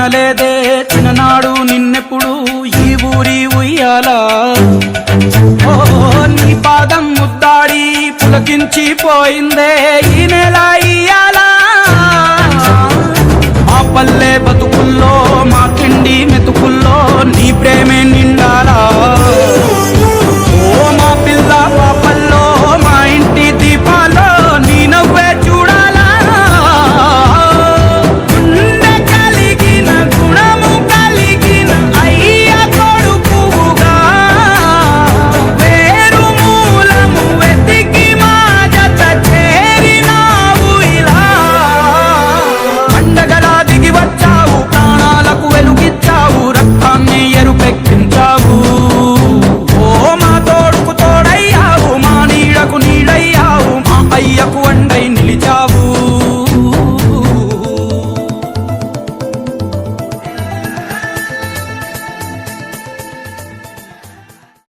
వినలేదే చిన్ననాడు నిన్నెప్పుడు ఈ ఊరి ఉయ్యాలా ఓ నీ పాదం ముద్దాడి పులకించిపోయిందే ఈ నెల ఇయ్యాలా మా పల్లె బతుకుల్లో మా తిండి మెతుకుల్లో నీ ప్రేమే నిండాలా ఓ మా పిల్ల పాపల్లో మా ఇంటి దీపాల్లో నీ నవ్వే చూడాలా గుండె కలిగిన గుణము కలిగిన అయ్య కొడుకుగా వేరు మూలము వెతికి మా జత చేరినావు ఇలా పండగలా దిగి వచ్చావు ప్రాణాలకు వెలుగిచ్చావు రక్తాన్ని ఎరుపెక్కించావు ఓ మా తోడుకు తోడయ్యావు మా నీడకు నీడయ్యావు మా అయ్యకు అండై నిలిచావు